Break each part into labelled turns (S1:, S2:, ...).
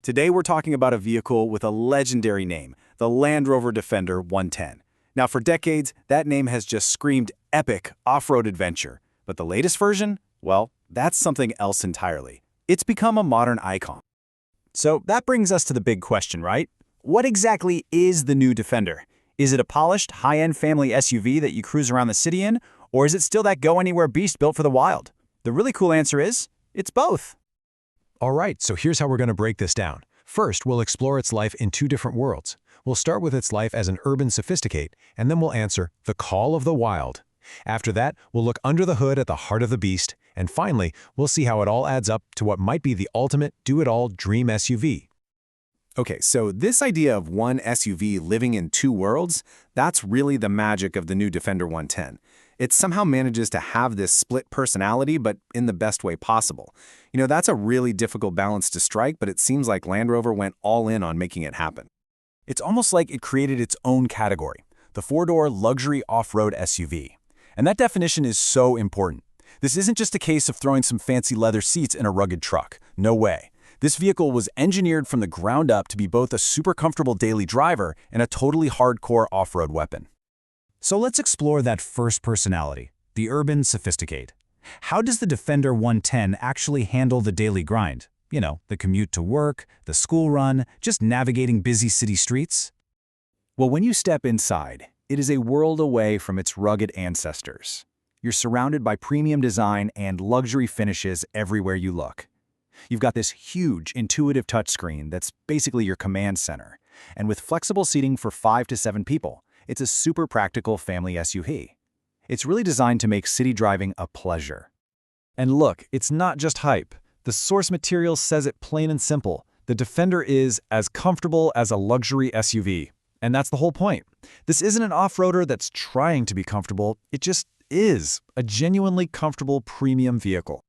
S1: Today we're talking about a vehicle with a legendary name, the Land Rover Defender 110. Now for decades, that name has just screamed epic off-road adventure. But the latest version? Well, that's something else entirely. It's become a modern icon. So that brings us to the big question, right? What exactly is the new Defender? Is it a polished, high-end family SUV that you cruise around the city in? Or is it still that go-anywhere beast built for the wild? The really cool answer is, it's both.
S2: All right, so here's how we're going to break this down. First, we'll explore its life in two different worlds. We'll start with its life as an urban sophisticate, and then we'll answer the call of the wild. After that, we'll look under the hood at the heart of the beast, and finally, we'll see how it all adds up to what might be the ultimate do-it-all dream SUV.
S1: Okay, so this idea of one SUV living in two worlds, that's really the magic of the new Defender 110. It somehow manages to have this split personality, but in the best way possible. You know, that's a really difficult balance to strike, but it seems like Land Rover went all in on making it happen. It's almost like it created its own category, the four-door luxury off-road SUV. And that definition is so important. This isn't just a case of throwing some fancy leather seats in a rugged truck. No way. This vehicle was engineered from the ground up to be both a super comfortable daily driver and a totally hardcore off-road weapon. So let's explore that first personality, the urban sophisticate. How does the Defender 110 actually handle the daily grind? You know, the commute to work, the school run, just navigating busy city streets? Well, when you step inside, it is a world away from its rugged ancestors. You're surrounded by premium design and luxury finishes everywhere you look. You've got this huge, intuitive touchscreen that's basically your command center. And with flexible seating for 5 to 7 people, it's a super practical family SUV. It's really designed to make city driving a pleasure. And look, it's not just hype. The source material says it plain and simple. The Defender is as comfortable as a luxury SUV. And that's the whole point. This isn't an off-roader that's trying to be comfortable. It just is a genuinely comfortable premium vehicle.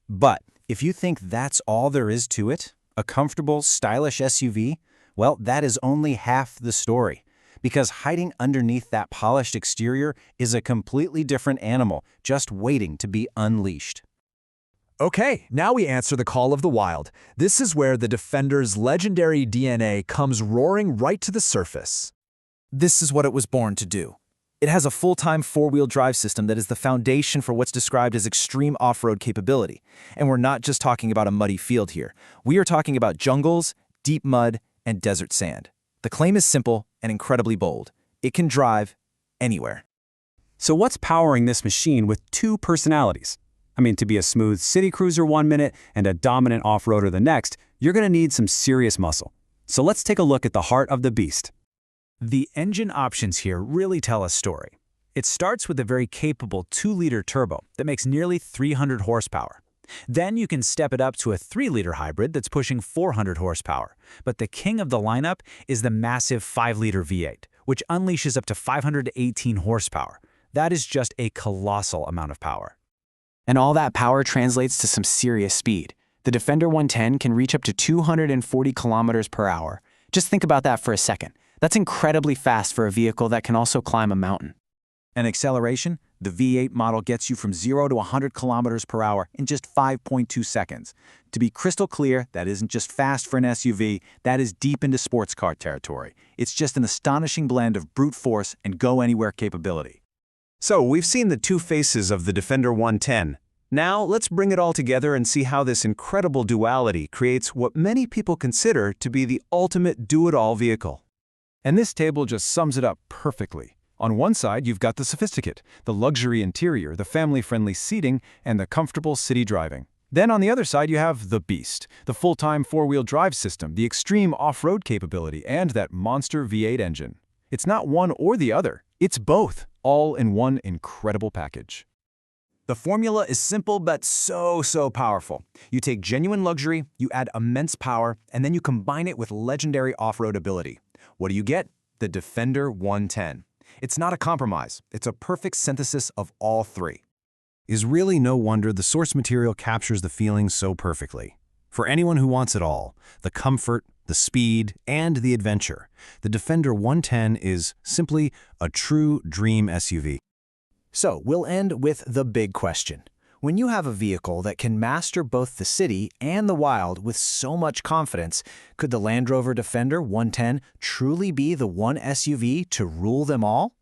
S1: But if you think that's all there is to it, a comfortable, stylish SUV, well, that is only half the story. Because hiding underneath that polished exterior is a completely different animal, just waiting to be unleashed.
S2: Okay, now we answer the call of the wild. This is where the Defender's legendary DNA comes roaring right to the surface.
S1: This is what it was born to do. It has a full-time four-wheel drive system that is the foundation for what's described as extreme off-road capability. And we're not just talking about a muddy field here. We are talking about jungles, deep mud, and desert sand. The claim is simple and incredibly bold. It can drive anywhere.
S3: So what's powering this machine with two personalities? I mean, to be a smooth city cruiser one minute and a dominant off-roader the next, you're going to need some serious muscle. So let's take a look at the heart of the beast.
S1: The engine options here really tell a story. It starts with a very capable 2-liter turbo that makes nearly 300 horsepower. Then you can step it up to a 3-liter hybrid that's pushing 400 horsepower. But the king of the lineup is the massive 5-liter V8, which unleashes up to 518 horsepower. That is just a colossal amount of power.
S4: And all that power translates to some serious speed. The Defender 110 can reach up to 240 kilometers per hour. Just think about that for a second. That's incredibly fast for a vehicle that can also climb a mountain.
S1: And acceleration? The V8 model gets you from 0 to 100 kilometers per hour in just 5.2 seconds. To be crystal clear, that isn't just fast for an SUV, that is deep into sports car territory. It's just an astonishing blend of brute force and go-anywhere capability.
S3: So we've seen the two faces of the Defender 110. Now let's bring it all together and see how this incredible duality creates what many people consider to be the ultimate do-it-all vehicle.
S2: And this table just sums it up perfectly. On one side, you've got the sophisticate, the luxury interior, the family-friendly seating, and the comfortable city driving. Then on the other side, you have the beast, the full-time four-wheel drive system, the extreme off-road capability, and that monster V8 engine. It's not one or the other, it's both, all in one incredible package.
S1: The formula is simple but so powerful. You take genuine luxury, you add immense power, and then you combine it with legendary off-road ability. What do you get? The Defender 110. It's not a compromise. It's a perfect synthesis of all three.
S3: Is really no wonder the source material captures the feeling so perfectly. For anyone who wants it all, the comfort, the speed, and the adventure, the Defender 110 is simply a true dream SUV.
S1: So we'll end with the big question.
S5: When you have a vehicle that can master both the city and the wild with so much confidence, could the Land Rover Defender 110 truly be the one SUV to rule them all?